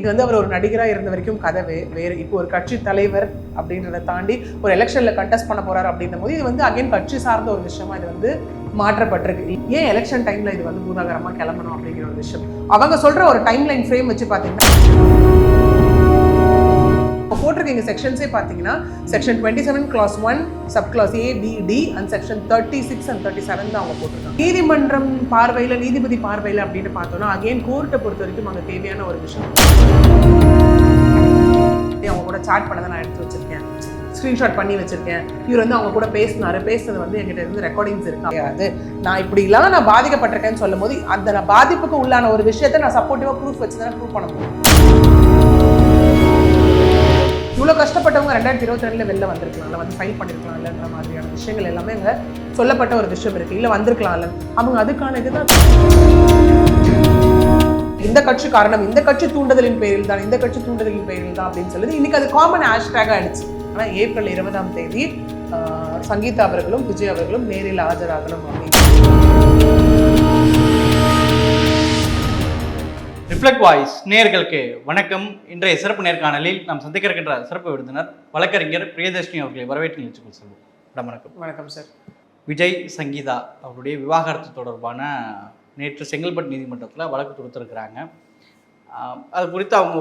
இது வந்து அவர் ஒரு நடிகராக இருந்த வரைக்கும் கதை வேறு. இப்போ ஒரு கட்சி தலைவர் அப்படின்றத தாண்டி ஒரு எலெக்ஷனில் கண்டெஸ்ட் பண்ண போறாரு அப்படின்னும் போது இது வந்து அகைன் கட்சி சார்ந்த ஒரு விஷயமா இது வந்து மாற்றப்பட்டிருக்கு. ஏன் எலெக்ஷன் டைம்ல இது வந்து பூதாகரமாக கிளம்பணும் அப்படிங்கிற ஒரு விஷயம் அவங்க சொல்ற ஒரு டைம் லைன் ஃப்ரேம் வச்சு பார்த்தீங்கன்னா போட்டிருக்கீங்க செக்ஷன்ஸே பார்த்தீங்கன்னா section 27 clause 1 sub clause A, B, D and section 36 and 37 தான் அவங்க போட்டிருக்காங்க. நீதிமன்றம் பார்வையில் நீதிபதி பார்வையில் அப்படின்னு பார்த்தோம்னா அகைன் கோர்ட்டை பொறுத்த வரைக்கும் அங்கே தேவையான ஒரு விஷயம் அவங்க கூட சாட் பண்ணதை நான் எடுத்து வச்சிருக்கேன், ஸ்க்ரீன்ஷாட் பண்ணி வச்சிருக்கேன். இவர் வந்து அவங்க கூட பேசுனது வந்து என்கிட்ட இருந்து ரெக்கார்டிங்ஸ் இருக்காது. நான் இப்படி இல்லாம நான் பாதிக்கப்பட்டிருக்கேன்னு சொல்லும் போது அந்த நான் பாதிப்புக்கு உள்ளான ஒரு விஷயத்தை நான் சப்போர்ட்டிவா ப்ரூஃப் வச்சு தானே ப்ரூவ் பண்ண முடியும். இவ்வளோ கஷ்டப்பட்டவங்க 2022 வெளில வந்திருக்கலாம், இல்லை வந்து ஃபைல் பண்ணியிருக்கலாம் இல்லைன்ற மாதிரியான விஷயங்கள் எல்லாமே அங்கே சொல்லப்பட்ட ஒரு விஷயம் இருக்குது. இல்லை வந்திருக்கலாம் இல்லை அவங்க அதுக்கான இதுதான் இந்த கட்சி காரணம், இந்த கட்சி தூண்டுதலின் பேரில் தான், இந்த கட்சி தூண்டுதலின் பேரில் தான் அப்படின்னு சொல்லுது. இன்னைக்கு அது காமன் ஹேஷ்டேக் ஆயிடுச்சு. ஆனால் ஏப்ரல் 20 சங்கீதா அவர்களும் விஜய் அவர்களும் நேரில் ஆஜராகணும் அப்படின்னு. ரிஃப்ளெக்ட் வாய்ஸ் நேயர்களுக்கு வணக்கம். இன்றைய சிறப்பு நேர்காணலில் நாம் சந்திக்க இருக்கின்ற சிறப்பு விருந்தினர் வழக்கறிஞர் பிரியதர்ஷினி அவர்களை வரவேற்று நிகழ்ச்சிக்குள் செல்வோம். வணக்கம். வணக்கம் சார். விஜய் சங்கீதா அவருடைய விவாகரத்து தொடர்பான நேற்று செங்கல்பட்டு நீதிமன்றத்தில் வழக்கு தொடுத்திருக்கிறாங்க. அது குறித்து அவங்க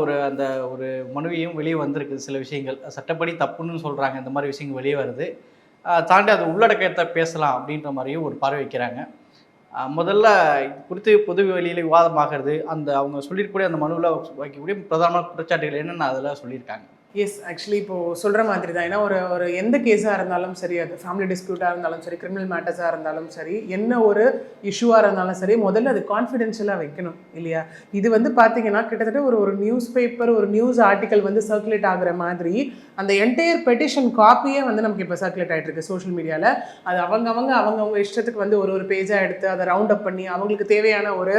ஒரு மனுவையும் வெளியே வந்திருக்கு. சில விஷயங்கள் சட்டப்படி தப்புன்னு சொல்கிறாங்க, இந்த மாதிரி விஷயங்கள் வெளியே வருது. தாண்டி அது உள்ளடக்கத்தை பேசலாம் அப்படின்ற மாதிரியும் ஒரு பார்வை வைக்கிறாங்க. முதல்ல குறித்து பொது வெளியில் விவாதமாகிறது, அவங்க சொல்லியிருக்கக்கூடிய அந்த மனுவில் வைக்கக்கூடிய பிரதான குற்றச்சாட்டுகள் என்னென்னு அதில் சொல்லியிருக்காங்க. எஸ், ஆக்சுவலி இப்போது சொல்கிற மாதிரி தான். ஏன்னா ஒரு எந்த கேஸாக இருந்தாலும் சரி, அது ஃபேமிலி டிஸ்பியூட்டாக இருந்தாலும் சரி, கிரிமினல் மேட்டர்ஸாக இருந்தாலும் சரி, என்ன ஒரு இஷ்யூவாக இருந்தாலும் சரி, முதல்ல அது கான்ஃபிடென்ஷியலாக வைக்கணும் இல்லையா. இது வந்து பார்த்தீங்கன்னா கிட்டத்தட்ட ஒரு நியூஸ் பேப்பர், ஒரு நியூஸ் ஆர்டிக்கல் வந்து சர்க்குலேட் ஆகிற மாதிரி அந்த என்டையர் பெட்டிஷன் காப்பியே வந்து நமக்கு இப்போ சர்க்குலேட் ஆகிட்டு இருக்கு சோஷியல் மீடியாவில். அது அவங்கவுங்க இஷ்டத்துக்கு வந்து ஒரு பேஜாக எடுத்து அதை ரவுண்ட் அப் பண்ணி அவங்களுக்கு தேவையான ஒரு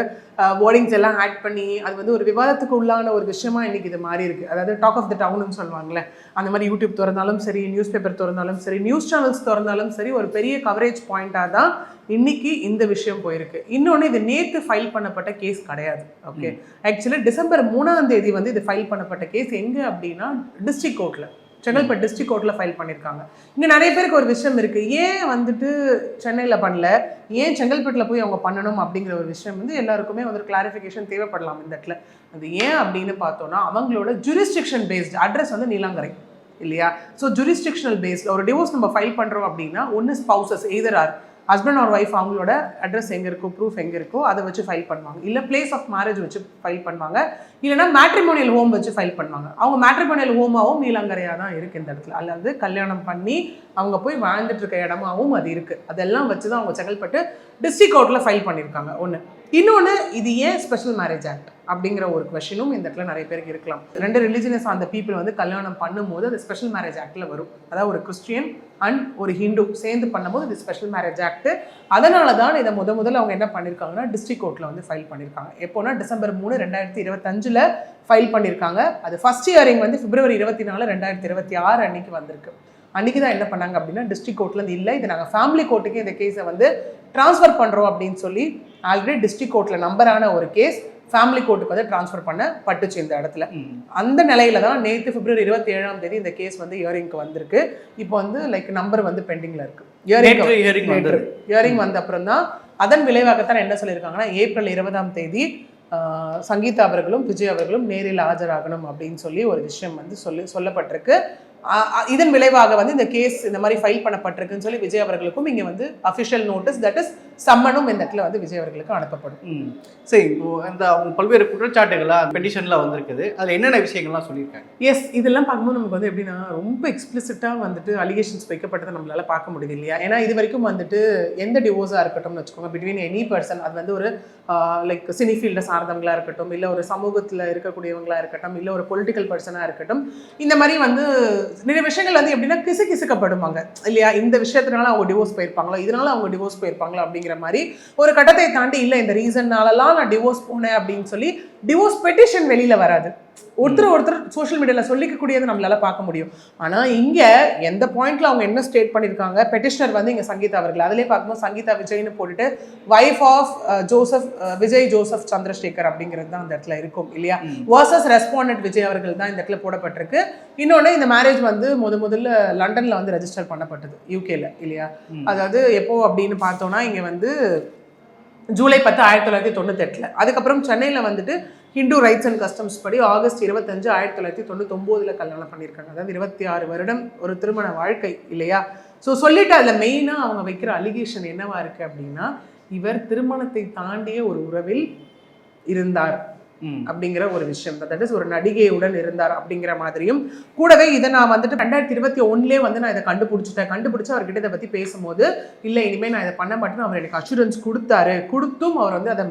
வேர்டிங்ஸ் எல்லாம் ஆட் பண்ணி அது வந்து ஒரு விவாதத்துக்கு உள்ளான ஒரு விஷயமா இன்னைக்கு இது மாறி இருக்கு. அதாவது டாக் ஆஃப் த டவுன் சொல்லுவாங்களே, அந்த மாதிரி யூடியூப் திறந்தாலும் சரி, நியூஸ் பேப்பர் திறந்தாலும் சரி, நியூஸ் சேனல்ஸ் திறந்தாலும் சரி, ஒரு பெரிய கவரேஜ் பாயிண்டாக தான் இன்னைக்கு இந்த விஷயம் போயிருக்கு. இன்னொன்று, இது நேற்று ஃபைல் பண்ணப்பட்ட கேஸ் கிடையாது. ஓகே, ஆக்சுவலி டிசம்பர் 3 வந்து இது ஃபைல் பண்ணப்பட்ட கேஸ் எங்கே அப்படின்னா டிஸ்ட்ரிக்ட் கோர்ட்டில், செங்கல்பட்டு டிஸ்ட்ரிக்ட் கோர்ட்டில் ஃபைல் பண்ணியிருக்காங்க. இங்கே நிறைய பேருக்கு ஒரு விஷயம் இருக்குது, ஏன் வந்துட்டு சென்னையில் பண்ணல, ஏன் செங்கல்பட்டில் போய் அவங்க பண்ணணும் அப்படிங்கிற ஒரு விஷயம் வந்து எல்லாருக்குமே வந்து ஒரு கிளாரிஃபிகேஷன் தேவைப்படலாம் இந்த இடத்துல. அது ஏன் அப்படின்னு பார்த்தோன்னா அவங்களோட ஜூரிஸ்டிக்ஷன் பேஸ்டு அட்ரஸ் வந்து நீலாங்கரை இல்லையா. ஸோ ஜூரிஸ்டிக்ஷனல் பேஸ்டில் ஒரு டிவோர்ஸ் நம்ம ஃபைல் பண்ணுறோம் அப்படின்னா ஒன்று spouses either or husband or wife அவங்களோட அட்ரஸ் எங்கே இருக்கோ, ப்ரூஃப் எங்கே இருக்கோ அதை வச்சு ஃபைல் பண்ணுவாங்க. இல்லை பிளேஸ் ஆஃப் மேரேஜ் வச்சு ஃபைல் பண்ணுவாங்க, இல்லைனா மேட்ரிமோனியல் ஹோம் வச்சு ஃபைல் பண்ணுவாங்க. அவங்க மேட்ரிமோனியல் ஹோமாகவும் நீலாங்கரையாக தான் இருக்குது இந்த இடத்துல, அல்லது கல்யாணம் பண்ணி அவங்க போய் வாழ்ந்துட்டு இருக்க இடமாவும் அது இருக்குது. அதெல்லாம் வச்சு தான் அவங்க செங்கல்பட்டு டிஸ்ட்ரிக்ட் கோர்ட்டில் ஃபைல் பண்ணியிருக்காங்க. ஒன்று. இன்னொன்று, இது ஏன் ஸ்பெஷல் மேரேஜ் ஆக்ட் அப்படிங்கிற ஒரு கொஷினும் இந்த இடத்துல நிறைய பேருக்கு இருக்கலாம். 2 ரிலிஜியஸ் அந்த பீப்புள் வந்து கல்யாணம் பண்ணும்போது அது ஸ்பெஷல் மேரேஜ் ஆக்டில் வரும். அதாவது ஒரு கிறிஸ்டியன் அண்ட் ஒரு ஹிந்து சேர்ந்து பண்ணும்போது இது ஸ்பெஷல் மேரேஜ் ஆக்ட். அதனால தான் இதை முதல்ல அவங்க என்ன பண்ணியிருக்காங்கன்னா டிஸ்ட்ரிக்ட் கோர்ட்டில் வந்து ஃபைல் பண்ணியிருக்காங்க. எப்போனா டிசம்பர் 3, 2025 ஃபைல் பண்ணியிருக்காங்க. அது ஃபர்ஸ்ட் ஹியரிங் வந்து February 24, 2026 அன்னைக்கு வந்திருக்கு. அன்றைக்கி தான் என்ன பண்ணாங்க அப்படின்னா டிஸ்ட்ரிக்ட் கோர்ட்லேருந்து இல்லை, இது நாங்கள் ஃபேமிலி கோர்ட்டுக்கு இந்த கேஸை வந்து ட்ரான்ஸ்ஃபர் பண்ணுறோம் அப்படின்னு சொல்லி ஆல்ரெடி டிஸ்ட்ரிக்ட் கோர்ட்டில் நம்பரான ஒரு கேஸ் ஃபேமிலி கோர்ட்டுக்கு வந்து ட்ரான்ஸ்ஃபர் பண்ண பட்டுச்சு இந்த இடத்துல. அந்த நிலையில தான் நேற்று February 27 இந்த கேஸ் வந்து ஹியரிங்க்கு வந்திருக்கு. இப்போ வந்து நம்பர் வந்து பெண்டிங்கில் இருக்கு. ஹியரிங் வந்த அப்புறம் தான் அதன் விளைவாகத்தான் என்ன சொல்லியிருக்காங்கன்னா ஏப்ரல் 20 சங்கீதா அவர்களும் விஜய் அவர்களும் நேரில் ஆஜராகணும் அப்படின்னு சொல்லி ஒரு விஷயம் வந்து சொல்லப்பட்டிருக்கு. இதன் விளைவாக வந்து இந்த கேஸ் இந்த மாதிரி ஃபைல் பண்ணப்பட்டிருக்குன்னு சொல்லி விஜய் அவர்களுக்கும் இங்கே வந்து அஃபிஷியல் நோட்டீஸ், தட் இஸ் சம்மனும் இந்த இடத்துல வந்து விஜய் அவர்களுக்கு அனுப்பப்படும். சரி, இப்போ அவங்க பல்வேறு குற்றச்சாட்டுகளாக பெட்டிஷனில் வந்திருக்குது, அதில் என்னென்ன விஷயங்கள்லாம் சொல்லியிருக்காங்க? எஸ், இதெல்லாம் பார்க்கும்போது நமக்கு வந்து எப்படின்னா ரொம்ப எக்ஸ்பிளிசிட்டாக வந்துட்டு அலிகேஷன்ஸ் வைக்கப்பட்டதை நம்மளால பார்க்க முடியுது இல்லையா. ஏன்னா இது வரைக்கும் வந்துட்டு எந்த டிவோர்ஸாக இருக்கட்டும்னு வச்சுக்கோங்க, பிட்வீன் எனி பர்சன், அது வந்து ஒரு சினி ஃபீல்டை சார்ந்தவங்களாக இருக்கட்டும், இல்லை ஒரு சமூகத்தில் இருக்கக்கூடியவங்களாக இருக்கட்டும், இல்லை ஒரு பொலிட்டிக்கல் பர்சனாக இருக்கட்டும், இந்த மாதிரி வந்து நிறைய விஷயங்கள் வந்து எப்படின்னா கிசுக்கப்படுவாங்க இல்லையா. இந்த விஷயத்தினால அவங்க டிவோர்ஸ் போயிருப்பாங்களோ, இதனால அவங்க டிவோர்ஸ் போயிருப்பாங்களோ அப்படிங்கிற மாதிரி ஒரு கட்டத்தை தாண்டி இல்லை இந்த ரீசன்னாலலாம் நான் டிவோர்ஸ் போனேன் அப்படின்னு சொல்லி டிவோர்ஸ் பெட்டிஷன் வெளியில் வராது. ஒருத்தர் சோஷியல் மீடியாவில் சொல்லிக்கக்கூடியது நம்மளால பார்க்க முடியும். ஆனால் இங்கே எந்த பாயிண்ட்ல அவங்க என்ன ஸ்டேட் பண்ணியிருக்காங்க, பெட்டிஷனர் வந்து இங்கே சங்கீதா அவர்கள், அதிலே பார்க்கும்போது சங்கீதா விஜய்னு போட்டுட்டு வைஃப் ஆஃப் விஜய் ஜோசப் சந்திரசேகர் அப்படிங்கிறது தான் அந்த இடத்துல இருக்கும் இல்லையா. வர்சஸ் ரெஸ்பாண்டன்ட் விஜய் அவர்கள் தான் இந்த இடத்துல போடப்பட்டிருக்கு. இன்னொன்று இந்த மேரேஜ் வந்து முதல்ல லண்டனில் வந்து ரெஜிஸ்டர் பண்ணப்பட்டது யூகேல இல்லையா. அதாவது எப்போ அப்படின்னு பார்த்தோம்னா இங்கே வந்து ஜூலை 10, 1998. அதுக்கப்புறம் சென்னையில் வந்துட்டு ஹிந்து ரைட்ஸ் அண்ட் கஸ்டம்ஸ் படி ஆகஸ்ட் 25, 1999 கல்யாணம் பண்ணியிருக்காங்க. அதாவது 26 வருடம் ஒரு திருமண வாழ்க்கை இல்லையா. ஸோ சொல்லிட்டு அதில் மெயினாக அவங்க வைக்கிற அலிகேஷன் என்னவா இருக்கு அப்படின்னா, இவர் திருமணத்தை தாண்டிய ஒரு உறவில் இருந்தார் அப்படிங்கிற ஒரு விஷயம். தட் இஸ் ஒரு நடிகையுடன் இருந்தார் அப்படிங்கிற மாதிரியும் கூடவே இதை நான் வந்துட்டு 2021 வந்து நான் இதை கண்டுபிடிச்சு அவர்கிட்ட இதை பற்றி பேசும்போது, இல்லை இனிமேல் நான் இதை பண்ண மாட்டேன்னு அவர் எனக்கு அஷூரன்ஸ் கொடுத்தும் அவர் வந்து அதை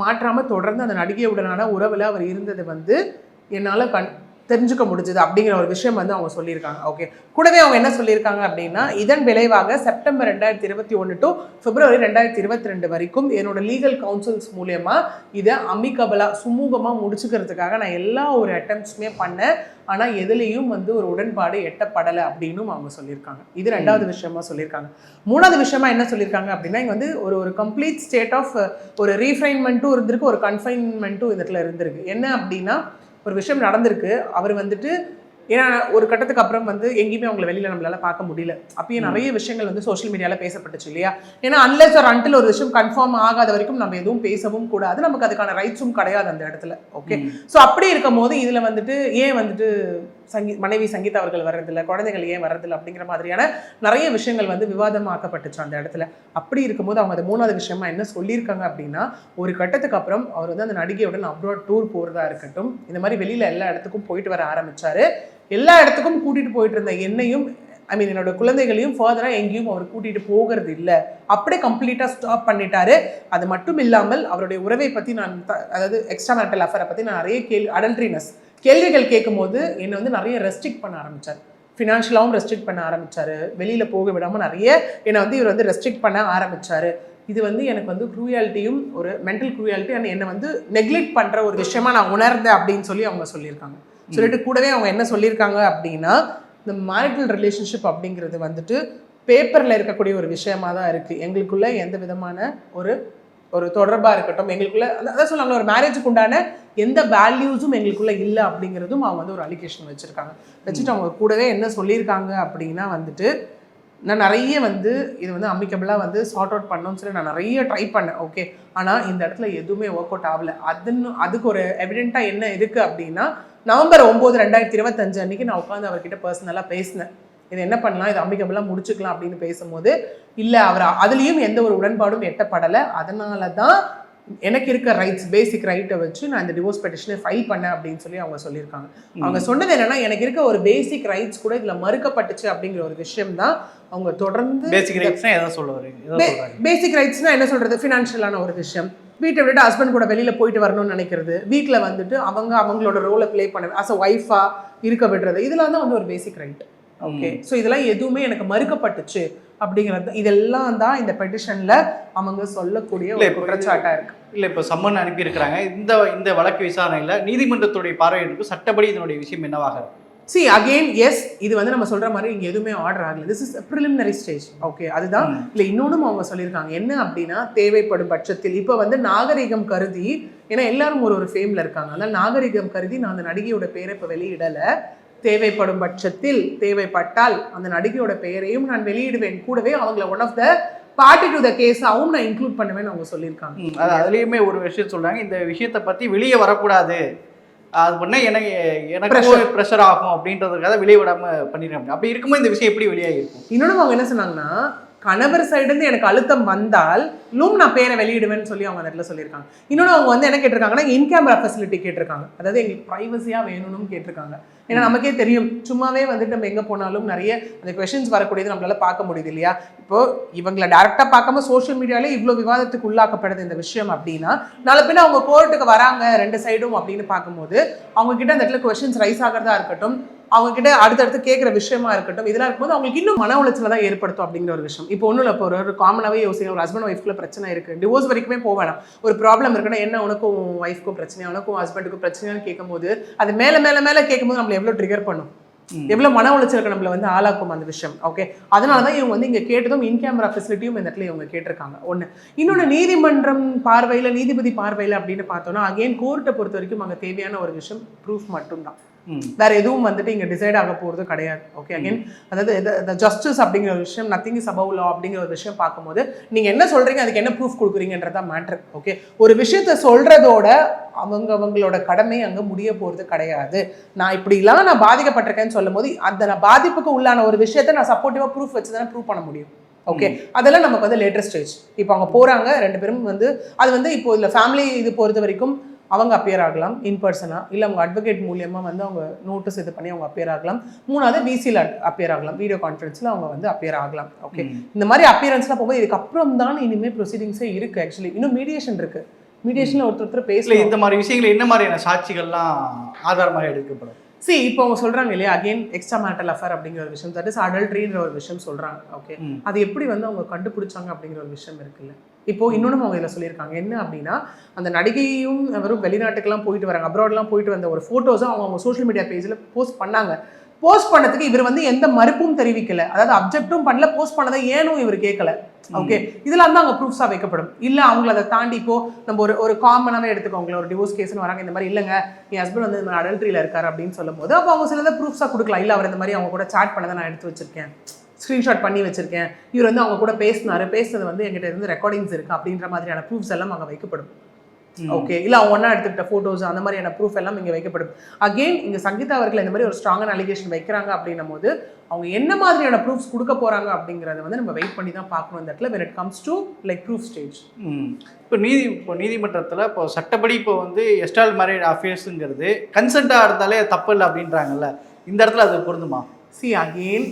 மாற்றாமல் தொடர்ந்து அந்த நடிகையுடனான உறவில் அவர் இருந்தது வந்து என்னால் தெரிஞ்சுக்க முடிஞ்சது அப்படிங்கிற ஒரு விஷயம் வந்து அவங்க சொல்லியிருக்காங்க. ஓகே, கூடவே அவங்க என்ன சொல்லியிருக்காங்க அப்படின்னா, இதன் விளைவாக செப்டம்பர் 2021 டு பிப்ரவரி 2022 வரைக்கும் என்னோட லீகல் கவுன்சில்ஸ் மூலயமா இதை அமிகபலாக சுமூகமாக முடிச்சுக்கிறதுக்காக நான் எல்லா ஒரு அட்டெம்ப்ட்ஸுமே பண்ணேன். ஆனால் எதுலேயும் வந்து ஒரு உடன்பாடு எட்டப்படலை அப்படின்னு அவங்க சொல்லியிருக்காங்க. இது 2வது விஷயமா சொல்லியிருக்காங்க. 3வது விஷயமா என்ன சொல்லியிருக்காங்க அப்படின்னா, இங்கே வந்து ஒரு கம்ப்ளீட் ஸ்டேட் ஆஃப் ஒரு ரீஃபைன்மெண்ட்டும் இருந்திருக்கு, ஒரு கன்ஃபைன்மெண்ட்டும் இந்த இடத்துல இருந்திருக்கு. என்ன அப்படின்னா, ஒரு விஷயம் நடந்திருக்கு. அவர் வந்துட்டு ஏன்னா ஒரு கட்டத்துக்கு அப்புறம் வந்து எங்கேயுமே அவங்களை வெளியில் நம்மளால பார்க்க முடியல. அப்பயும் நிறைய விஷயங்கள் வந்து சோஷியல் மீடியாவில் பேசப்பட்டுச்சு இல்லையா. ஏன்னா அன்லெஸ் ஒரு அன்டில் ஒரு விஷயம் கன்ஃபார்ம் ஆகாத வரைக்கும் நம்ம எதுவும் பேசவும் கூடாது, நமக்கு அதுக்கான ரைட்ஸும் கிடையாது அந்த இடத்துல. ஓகே, ஸோ அப்படி இருக்கும் போது இதில் வந்துட்டு ஏன் வந்துட்டு மனைவி சங்கீதா அவர்கள் வர்றதில்லை, குழந்தைகள் ஏன் வர்றதில்லை அப்படிங்கிற மாதிரியான நிறைய விஷயங்கள் வந்து விவாதமாக்கப்பட்டுச்சு அந்த இடத்துல. அப்படி இருக்கும்போது அவங்க அது 3வது விஷயமா என்ன சொல்லியிருக்காங்க அப்படின்னா, ஒரு கட்டத்துக்கு அப்புறம் அவர் வந்து அந்த நடிகையுடன் அப்ராட் டூர் போகிறதா இருக்கட்டும், இந்த மாதிரி வெளியில் எல்லா இடத்துக்கும் போயிட்டு வர ஆரம்பிச்சாரு. எல்லா இடத்துக்கும் கூட்டிகிட்டு போயிட்டு இருந்த என்னையும் என்னோட குழந்தைகளையும் ஃபர்தராக எங்கேயும் அவர் கூட்டிகிட்டு போகிறது இல்லை, அப்படியே கம்ப்ளீட்டாக ஸ்டாப் பண்ணிட்டாரு. அது மட்டும் இல்லாமல் அவருடைய உறவை பற்றி நான் அதாவது எக்ஸ்ட்ரா மேரிட்டல் அஃபேரை பற்றி நான் நிறைய அடல்ட்ரினஸ் கேள்விகள் கேட்கும்போது என்னை வந்து நிறைய ரெஸ்ட்ரிக்ட் பண்ண ஆரம்பித்தார். ஃபினான்ஷியலாகவும் ரெஸ்ட்ரிக்ட் பண்ண ஆரம்பித்தார். வெளியில் போக விடாமல் நிறைய என்னை வந்து இவர் வந்து ரெஸ்ட்ரிக்ட் பண்ண ஆரம்பித்தார். இது வந்து எனக்கு வந்து க்ரூயாலிட்டியும் ஒரு மென்டல் க்ரூயாலிட்டி அண்ட் என்னை வந்து நெக்லெக்ட் பண்ணுற ஒரு விஷயமா நான் உணர்ந்தேன் அப்படின்னு சொல்லி அவங்க சொல்லியிருக்காங்க. சொல்லிட்டு கூடவே அவங்க என்ன சொல்லியிருக்காங்க அப்படின்னா, இந்த மேரிட்டல் ரிலேஷன்ஷிப் அப்படிங்கிறது வந்துட்டு பேப்பரில் இருக்கக்கூடிய ஒரு விஷயமா தான் இருக்குது. எங்களுக்குள்ள எந்த விதமான ஒரு தொடர்பாக இருக்கட்டும், எங்களுக்குள்ள அதான் சொன்னாங்க ஒரு மேரேஜுக்கு உண்டான எந்த வேல்யூஸும் எங்களுக்குள்ள இல்லை அப்படிங்கிறதும் அவங்க வந்து ஒரு அலிகேஷன் வச்சுட்டு அவங்க கூடவே என்ன சொல்லியிருக்காங்க அப்படின்னா வந்துட்டு, நான் நிறைய வந்து இது வந்து அமிக்கபிளாக வந்து சார்ட் அவுட் பண்ணணும்னு சொல்லி நான் நிறைய ட்ரை பண்ணேன். ஓகே, ஆனால் இந்த இடத்துல எதுவுமே ஒர்க் அவுட் ஆகலை. அதுக்கு ஒரு எவிடெண்ட்டாக என்ன இருக்குது அப்படின்னா, நவம்பர் 9, 2025 அன்றைக்கி நான் உட்காந்து அவர்கிட்ட பர்சனலாக பேசினேன். இது என்ன பண்ணலாம், இது அமிக்கபிளாக முடிச்சுக்கலாம் அப்படின்னு பேசும்போது, இல்லை அவர் அதுலேயும் எந்த ஒரு உடன்பாடும் எட்டப்படலை. அதனால தான் எனக்கு இருக்க ரைட்ஸ் பேசிக் ரைட்டை வச்சு நான் இந்த டிவோர்ஸ் பெட்டிஷனை ஃபைல் பண்ணேன் அப்படின்னு சொல்லி அவங்க சொல்லியிருக்காங்க. அவங்க சொன்னது என்னன்னா, எனக்கு இருக்க ஒரு பேசிக் ரைட்ஸ் கூட இதில் மறுக்கப்பட்டுச்சு அப்படிங்கிற ஒரு விஷயம் தான் அவங்க தொடர்ந்து. பேசிக் ரைட்ஸ்னா என்ன சொல்றது, ஃபினான்ஷியலான ஒரு விஷயம், வீட்டை விட்டு ஹஸ்பண்ட் கூட வெளியில் போயிட்டு வரணும்னு நினைக்கிறது, வீட்டில் வந்துட்டு அவங்களோட ரோலை ப்ளே பண்ண அஸ் அ ஒய்ஃபாக இருக்க விடுறது, இதெல்லாம் தான் வந்து ஒரு பேசிக் ரைட். ஓகே, ஸோ இதெல்லாம் எதுவுமே எனக்கு மறுக்கப்பட்டுச்சு அப்படிங்கிறது இதெல்லாம் தான் இந்த பெட்டிஷனில் அவங்க சொல்லக்கூடிய ஒரு குற்றச்சாட்டாக இருக்குது. இல்லை, இப்போ சம்மன் அனுப்பியிருக்கிறாங்க. இந்த வழக்கு விசாரணையில் நீதிமன்றத்துடைய பார்வையிற்கு சட்டப்படி இதனுடைய விஷயம் என்னவாக இருக்கு? அகெயின் எஸ், இது வந்து நம்ம சொல்கிற மாதிரி இங்கே எதுவுமே ஆர்டர் ஆகலை. This is preliminary stage. Okay, அதுதான். இல்லை, இன்னொன்றும் அவங்க சொல்லியிருக்காங்க என்ன அப்படின்னா, தேவைப்படும் பட்சத்தில் இப்போ வந்து நாகரிகம் கருதி, ஏன்னா எல்லாரும் ஒரு ஃபேமில் இருக்காங்க, அதனால் நாகரிகம் கருதி நான் அந்த நடிகையோட பேரை இப்போ வெளியிடலை. தேவைப்படும் பட்சத்தில் தேவைப்பட்டால் அந்த நடிகையோட பெயரையும் நான் வெளியிடுவேன், கூடவே அவங்கள one of the party to the கேஸாகவும் நான் இன்க்ளூட் பண்ணுவேன்னு அவங்க சொல்லியிருக்காங்க. அதுலேயுமே ஒரு விஷயம் சொல்கிறாங்க, இந்த விஷயத்தை பற்றி வெளியே வரக்கூடாது, அது பண்ண எனக்கு ப்ரெஷர் ஆகும் அப்படின்றதுக்காக வெளியே விடாமல் பண்ணிடுறாங்க. அப்படி இருக்கும்போது இந்த விஷயம் எப்படி வெளியாகி இருக்கும்? இன்னொன்று அவங்க என்ன சொன்னாங்கன்னா, கணவர் சைடுலேருந்து எனக்கு அழுத்தம் வந்தாலும் நான் பேரை வெளியிடுவேன்னு சொல்லி அவங்க அந்த இடத்துல சொல்லியிருக்காங்க. இன்னொன்று அவங்க வந்து என்ன கேட்டிருக்காங்கன்னா, இன் கேமரா ஃபெசிலிட்டி கேட்டிருக்காங்க. அதாவது எங்களுக்கு ப்ரைவசியாக வேணும்னு கேட்டிருக்காங்க. ஏன்னா நமக்கே தெரியும், சும்மாவே வந்துட்டு நம்ம எங்கே போனாலும் நிறைய அந்த கொஷின்ஸ் வரக்கூடியது நம்மளால பார்க்க முடியுது இல்லையா. இப்போது இவங்களை டேரெக்டாக பார்க்காம சோஷியல் மீடியாலே இவ்வளோ விவாதத்துக்கு உள்ளாக்கப்படுது இந்த விஷயம் அப்படின்னா, நாளை பின்ன அவங்க கோர்ட்டுக்கு வராங்க 2 சைடும் அப்படின்னு பார்க்கும்போது அவங்க கிட்ட அந்த இடத்துல கொஷின்ஸ் ரைஸ் ஆகிறதா இருக்கட்டும், அவங்க கிட்ட அடுத்தடுத்து கேட்குற விஷயமா இருக்கட்டும், இதெல்லாம் இருக்கும்போது அவங்களுக்கு இன்னும் மன உளைச்சலை தான் ஏற்படுத்தும் அப்படிங்கிற ஒரு விஷயம். இப்போ ஒன்றும் இல்லை, இப்போ ஒரு காமனாகவே யோசிக்க, ஒரு ஹஸ்பண்ட் ஒய்ஃப்குள்ள பிரச்சனை இருக்குது, டிவோர்ஸ் வரைக்குமே போக வேணாம், ஒரு ப்ராப்ளம் இருக்குன்னா என்ன உனக்கும் ஒய்ஃப்க்கும் பிரச்சனையா, உனக்கும் ஹஸ்பண்டுக்கும் பிரச்சனையான்னு கேட்கும்போது அது மேலே மேலே மேலே கேட்கும்போது நம்மளை எவ்வளோ ட்ரிகர் பண்ணும், எவ்வளோ மன உளைச்சலுக்கு நம்மளை வந்து ஆளாக்கும் அந்த விஷயம். ஓகே, அதனால தான் இவங்க வந்து இங்கே கேட்டதும் இன் கேமரா ஃபெசிலிட்டியும் இந்த இடத்துல இவங்க கேட்டிருக்காங்க. ஒன்று. இன்னொன்று, நீதிமன்றம் பார்வையில், நீதிபதி பார்வையில் அப்படின்னு பார்த்தோன்னா அகெயின் கோர்ட்டை பொறுத்த வரைக்கும் அங்கே தேவையான ஒரு விஷயம் ப்ரூஃப் மட்டும்தான். வேற எதுவும் வந்துட்டு இங்கே டிசைட் ஆக போகிறது கிடையாது. ஓகே, அகெயின் அதாவது ஜஸ்டிஸ் அப்படிங்கிற ஒரு விஷயம், நத்திங் இஸ் அபவ் லா அப்படிங்கிற ஒரு விஷயம் பார்க்கும்போது நீங்கள் என்ன சொல்கிறீங்க, அதுக்கு என்ன ப்ரூஃப் கொடுக்குறீங்கன்றதான் மேட்ரு. ஓகே, ஒரு விஷயத்த சொல்கிறதோட அவங்களோட கடமை அங்கே முடிய போகிறது கிடையாது. நான் இப்படிலாம் நான் பாதிக்கப்பட்டிருக்கேன்னு சொல்லும் போது அந்த நான் பாதிப்புக்கு உள்ளான ஒரு விஷயத்த நான் சப்போர்ட்டிவாக ப்ரூஃப் வச்சு தானே ப்ரூவ் பண்ண முடியும். ஓகே, அதெல்லாம் நமக்கு வந்து லேட்டர் ஸ்டேஜ். இப்போ அவங்க போகிறாங்க, 2 பேரும் வந்து அது வந்து இப்போ இதில் ஃபேமிலி இது பொறுத்த வரைக்கும் அவங்க அப்பியர் ஆகலாம் இன் பர்சனாக, இல்லை அவங்க அட்வொகேட் மூலியமாக வந்து அவங்க நோட்டீஸ் இது பண்ணி அவங்க அப்பியர் ஆகலாம். 3வது விசியில் அப்பியர் ஆகலாம், வீடியோ கான்ஃபரன்ஸில் அவங்க வந்து அப்பியர் ஆகலாம். ஓகே, இந்த மாதிரி அப்பியரன்ஸ்லாம் போகும்போது இதுக்கப்புறம் தான் இனிமேல் ப்ரொசீடிங்ஸே இருக்குது. ஆக்சுவலி இன்னும் மீடியேஷன் இருக்குது, மீடியேஷனில் ஒருத்தர் பேசல. இந்த மாதிரி விஷயங்கள் என்ன மாதிரியான சாட்சிகள்லாம் ஆதாரமாக எடுக்கப்படும்? இப்போ அவங்க சொல்றாங்க இல்லையா, அகெயின் எக்ஸ்ட்ரா மேரிட்டல் அஃபேர் அப்படிங்கிற ஒரு விஷயம், தட் இஸ் அடல்ட்ரின்ற ஒரு விஷயம் சொல்றாங்க. ஓகே, அது எப்படி வந்து அவங்க கண்டுபிடிச்சாங்க அப்படிங்கிற ஒரு விஷயம் இருக்குல்ல. இப்போ இன்னொன்று அவங்க இதில் சொல்லியிருக்காங்க என்ன அப்படின்னா, அந்த நடிகையும் அவரும் வெளிநாட்டுக்கெல்லாம் போயிட்டு வராங்க, அப்ராட்லாம் போயிட்டு வந்த ஒரு ஃபோட்டோஸும் அவங்க சோஷியல் மீடியா பேஜில் போஸ்ட் பண்ணாங்க. போஸ்ட் பண்ணதுக்கு இவர் வந்து எந்த மறுப்பும் தெரிவிக்கல, அதாவது அப்ஜெக்டும் பண்ணல, போஸ்ட் பண்ணதை ஏனும் இவர் கேட்கல. ஓகே, இதெல்லாம் தான் அங்கே ப்ரூஃப்ஸாக வைக்கப்படும். இல்லை அவங்கள அதை தாண்டி இப்போ நம்ம ஒரு காமனாகவே எடுத்துக்கோங்களேன், ஒரு டிவோர்ஸ் கேஸ்னு வராங்க, இந்த மாதிரி இல்லைங்க என் ஹஸ்பண்ட் வந்து இந்த மாதிரி அடல்ட்ரியில் இருக்காரு அப்படின்னு சொல்லும் போது அப்போ அவங்க சிலதை ப்ரூஃப்ஸாக கொடுக்கலாம். இல்லை அவர் இந்த மாதிரி அவங்க கூட சாட் பண்ணதை நான் எடுத்து வச்சிருக்கேன், ஸ்க்ரீன்ஷாட் பண்ணி வச்சிருக்கேன், இவர் வந்து அவங்க கூட பேசினது வந்து எங்கிட்ட இருந்து ரெக்கார்டிங்ஸ் இருக்குது அப்படின்ற மாதிரியான ப்ரூஃப்ஸ் எல்லாம் அங்கே வைக்கப்படும். ஓகே, இல்லை அவங்க ஒன்றா எடுத்துக்கிட்ட ஃபோட்டோஸ் அந்த மாதிரியான ப்ரூஃப் எல்லாம் இங்கே வைக்கப்படும். அகெயின் இங்கே சங்கீதா அவர்கள் இந்த மாதிரி ஒரு ஸ்ட்ராங்கான அலிகேஷன் வைக்கிறாங்க அப்படின்னும் போது அவங்க என்ன மாதிரியான ப்ரூஃப்ஸ் கொடுக்க போகிறாங்க அப்படிங்கிறத வந்து நம்ம வெயிட் பண்ணி தான் பார்க்கணும் இந்த இடத்துல, when it comes to like proof stage. இப்போ நீதிமன்றத்தில் இப்போ சட்டப்படி இப்போ வந்து எஸ்டால் மேரிட் அஃபேர்ஸுங்கிறது கன்சென்ட்டாக இருந்தாலே தப்பு இல்லை அப்படின்றாங்கல்ல, இந்த இடத்துல அது பொருந்துமா? அகெயின்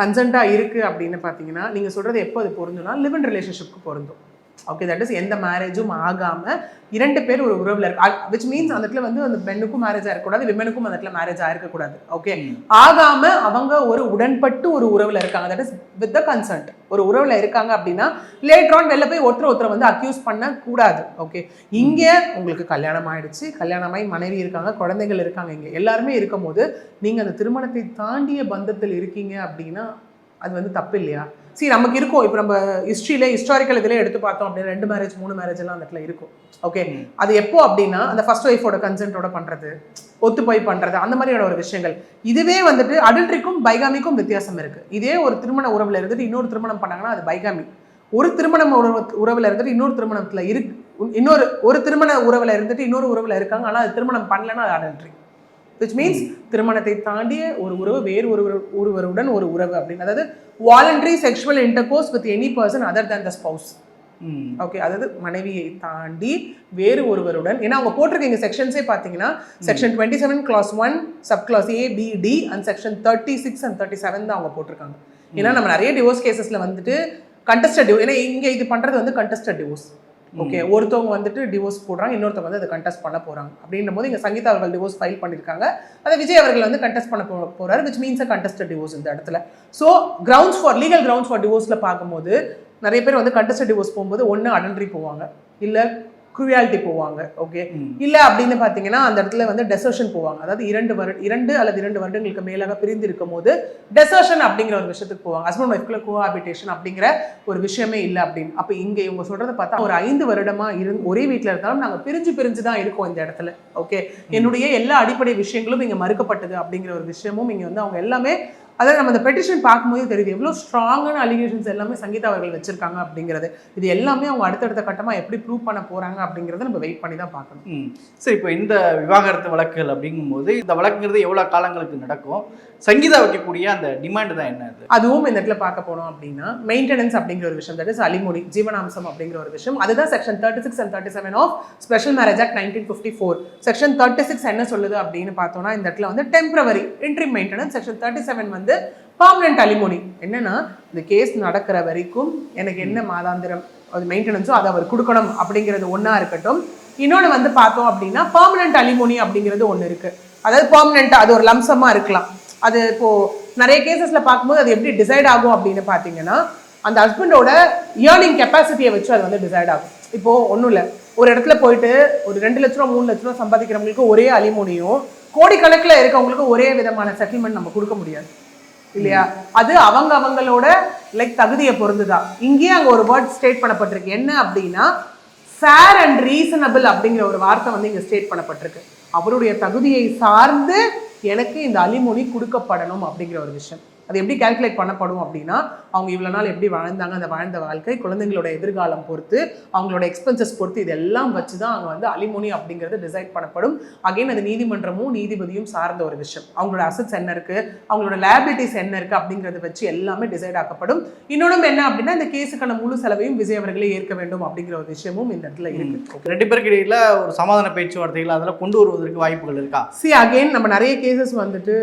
கன்சென்ட்டாக இருக்குது அப்படின்னு பார்த்தீங்கன்னா நீங்கள் சொல்கிறது எப்போ அது பொருந்தும்னா லிவ் இன் ரிலேஷன்ஷிப்க்கு பொருந்தும். ஓகே, தட் இஸ் எந்த மேரேஜும் ஆகாமல் 2 பேர் ஒரு உறவில் இருக்கு, விச் மீன்ஸ் அந்த இடத்துல வந்து அந்த பெண்ணுக்கும் மேரேஜ் ஆகிருக்கக்கூடாது, விமனுக்கும் அந்த இடத்துல மேரேஜ் ஆகிருக்கக்கூடாது. ஓகே, ஆகாமல் அவங்க ஒரு உடன்பட்டு ஒரு உறவில் இருக்காங்க, that is with the consent ஒரு உறவில் இருக்காங்க அப்படின்னா லேட்டர் ஆன் வெளில போய் ஒருத்தரை வந்து அக்யூஸ் பண்ணக்கூடாது. ஓகே, இங்கே உங்களுக்கு கல்யாணம் ஆயிடுச்சு, கல்யாணமாகி மனைவி இருக்காங்க, குழந்தைகள் இருக்காங்க, இங்கே எல்லாருமே இருக்கும் போது நீங்கள் அந்த திருமணத்தை தாண்டிய பந்தத்தில் இருக்கீங்க அப்படின்னா அது வந்து தப்பு இல்லையா? நமக்கு இருக்கும், இப்போ நம்ம ஹிஸ்டாரிக்கல் இதில் எடுத்து பார்த்தோம் அப்படின்னா 2 மேரேஜ் 3 மேரேஜ் எல்லாம் அந்த இடத்துல இருக்கும். ஓகே, அது எப்போ அப்படின்னா அந்த ஃபர்ஸ்ட் ஒய்ஃபோட கன்சென்ட்டோட பண்ணுறது, ஒத்து போய் பண்ணுறது, அந்த மாதிரியான ஒரு விஷயங்கள். இதுவே வந்துட்டு அடல்ட்ரிக்கும் பைகாமிக்கும் வித்தியாசம் இருக்குது. இதே ஒரு திருமண உறவில் இருந்துட்டு இன்னொரு திருமணம் பண்ணாங்கன்னா அது பைகாமி. ஒரு திருமண உறவில் இருந்துட்டு இன்னொரு திருமணத்தில் ஒரு திருமண உறவில் இருந்துட்டு இன்னொரு உறவில் இருக்காங்க, ஆனால் அது திருமணம் பண்ணலன்னா அது அடல்ட்ரி. which means திருமணத்தை தாண்டிய ஒரு உறவு, வேறு ஒருவருடன் ஒரு உறவு அப்படின்னு, அதாவது voluntary sexual intercourse with any person other than the spouse. Okay, அதாவது மனைவியை தாண்டி வேறு ஒருவருடன், ஏன்னா அவங்க போட்டிருக்கீங்க செக்ஷன்ஸே பார்த்தீங்கன்னா section 27 clause 1 sub clause A B D and section 36 and 37 தான் அவங்க போட்டிருக்காங்க. ஏன்னா நம்ம நிறைய டிவோர்ஸ் கேசஸில் வந்துட்டு கண்டஸ்டட் டிவோர்ஸ், ஏன்னா இங்கே இது பண்ணுறது வந்து கண்டஸ்டட் டிவோர்ஸ். ஓகே, ஒருத்தவங்க வந்துட்டு டிவோர்ஸ் போடுறாங்க, இன்னொருத்தவங்க வந்து அதை கண்டெஸ்ட் பண்ண போகிறாங்க அப்படின்ற போது இங்கே சங்கீதா அவர்கள் டிவோர்ஸ் ஃபைல் பண்ணியிருக்காங்க, அதை விஜய் அவர்கள் வந்து கண்டெஸ்ட் பண்ண போகிறாரு, which means a contested divorce இந்த இடத்துல. ஸோ லீகல் கிரவுண்ட்ஸ் ஃபார் டிவோர்ஸில் பார்க்கும்போது நிறைய பேர் வந்து கண்டெஸ்டட் டிவோர்ஸ் போகும்போது ஒன்று அடல்ட்ரி போவாங்க, இல்லை க்ரூயாலிட்டி போவாங்க. ஓகே, இல்லை அப்படின்னு பார்த்தீங்கன்னா அந்த இடத்துல வந்து டெசர்ஷன் போவாங்க, அதாவது 2 அல்லது 2 வருடங்களுக்கு மேலாக பிரிந்து இருக்கும் போது டெசர்ஷன் அப்படிங்கிற ஒரு விஷயத்துக்கு போவாங்க. ஹஸ்பண்ட் ஒய்ஃப்குள்ள கோஹாபிட்டேஷன் அப்படிங்கிற ஒரு விஷயமே இல்லை அப்படின்னு. அப்போ இங்கே இவங்க சொல்கிறத பார்த்தா ஒரு 5 வருடமாக ஒரே வீட்டில் இருந்தாலும் நாங்கள் பிரிஞ்சு தான் இருக்கோம் இந்த இடத்துல. ஓகே, என்னுடைய எல்லா அடிப்படை விஷயங்களும் இங்கே மறுக்கப்பட்டது அப்படிங்கிற ஒரு விஷயமும் இங்கே வந்து அவங்க எல்லாமே, அதாவது நம்ம இந்த பெட்டிஷன் பார்க்கும்போது தெரியுது எவ்வளோ ஸ்ட்ராங்கான அலிகேஷன்ஸ் எல்லாமே சங்கீதா அவர்கள் வச்சிருக்காங்க அப்படிங்கிறது. இது எல்லாமே அவங்க அடுத்தடுத்த கட்டமாக எப்படி ப்ரூவ் பண்ண போகிறாங்க அப்படிங்கிறத நம்ம வெயிட் பண்ணி தான் பார்க்கணும். சரி, இப்போ இந்த விவாகரத்து வழக்குகள் அப்படிங்கும்போது இந்த வழக்குங்கிறது எவ்வளோ காலங்களுக்கு நடக்கும், சங்கீதா வைக்கக்கூடிய அந்த டிமாண்ட் தான் என்ன? அதுவும் இந்த இடத்துல பார்க்க போனோம் அப்படின்னா மெயின்டெனன்ஸ் அப்படிங்கிற ஒரு விஷயம், தட் இஸ் அலிமோனி, ஜீவனாம்சம் அப்படிங்கிற ஒரு விஷயம். அதுதான் section 36 and 37 of special marriage act 1954. Section 36 என்ன சொல்லுது அப்படின்னு பார்த்தோம்னா இந்த இடத்துல வந்து டெம்பரவரி இன்ட்ரிம் மெயின்டெனன்ஸ், செக்ஷன் 37 வந்து பர்மனன்ட் அலிமோனி. என்னன்னா இந்த கேஸ் நடக்கிற வரைக்கும் எனக்கு என்ன மாதாந்திரம் அது மெயின்டெனன்ஸோ அதை அவர் கொடுக்கணும் அப்படிங்கிறது ஒன்றா இருக்கட்டும். இன்னொன்று வந்து பார்த்தோம் அப்படின்னா பர்மனன்ட் அலிமோனி அப்படிங்கிறது ஒன்று இருக்குது. அதாவது பெர்மனெண்ட்டாக அது ஒரு லம்சமாக இருக்கலாம். அது இப்போது நிறைய கேசஸில் பார்க்கும்போது அது எப்படி டிசைட் ஆகும் அப்படின்னு பார்த்தீங்கன்னா அந்த ஹஸ்பண்டோட ஏர்னிங் கெப்பாசிட்டியை வச்சு அது வந்து டிசைட் ஆகும். இப்போது ஒன்றும் இல்லை, ஒரு இடத்துல போயிட்டு ஒரு 2 லட்ச ரூபா 3 லட்ச ரூபா சம்பாதிக்கிறவங்களுக்கு ஒரே அலிமோனியும் கோடிக்கணக்கில் இருக்கவங்களுக்கு ஒரே விதமான செட்டில்மெண்ட் நம்ம கொடுக்க முடியாது இல்லையா? அது அவங்களோட தகுதியை பொறுத்துதான். இங்கேயே அங்கே ஒரு வேர்ட் ஸ்டேட் பண்ணப்பட்டிருக்கு. என்ன அப்படின்னா ஃபேர் அண்ட் ரீசனபிள் அப்படிங்கிற ஒரு வார்த்தை வந்து இங்கே ஸ்டேட் பண்ணப்பட்டிருக்கு. அவருடைய தகுதியை சார்ந்து எனக்கு இந்த அலிமோனி கொடுக்கப்படணும் அப்படிங்கிற ஒரு விஷயம். அது எப்படி கால்குலேட் பண்ணப்படும் அப்படின்னா அவங்க இவ்வளோ நாள் எப்படி வாழ்ந்தாங்க, அந்த வாழ்ந்த வாழ்க்கை, குழந்தைங்களோட எதிர்காலம் பொறுத்து, அவங்களோட எக்ஸ்பென்சஸ் பொறுத்து, இதெல்லாம் வச்சு தான் அவங்க வந்து அலிமோனி அப்படிங்கிறது டிசைட் பண்ணப்படும். அகைன் அது நீதிமன்றமும் நீதிபதியும் சார்ந்த ஒரு விஷயம். அவங்களோட அசட்ஸ் என்ன இருக்குது, அவங்களோட லேபிலிட்டிஸ் என்ன இருக்குது அப்படிங்கிறத வச்சு எல்லாமே டிசைட் ஆக்கப்படும். இன்னொன்று என்ன அப்படின்னா இந்த கேஸுக்கான முழு செலவையும் விஜய் அவர்களே ஏற்க வேண்டும் அப்படிங்கிற ஒரு விஷயமும் இந்த இடத்துல இருக்கு. 2 பேருக்கு இடையில ஒரு சமாதான பேச்சுவார்த்தைகள் அதெல்லாம் கொண்டு வருவதற்கு வாய்ப்புகள் இருக்கா? அகைன் நம்ம நிறைய கேசஸ் வந்துட்டு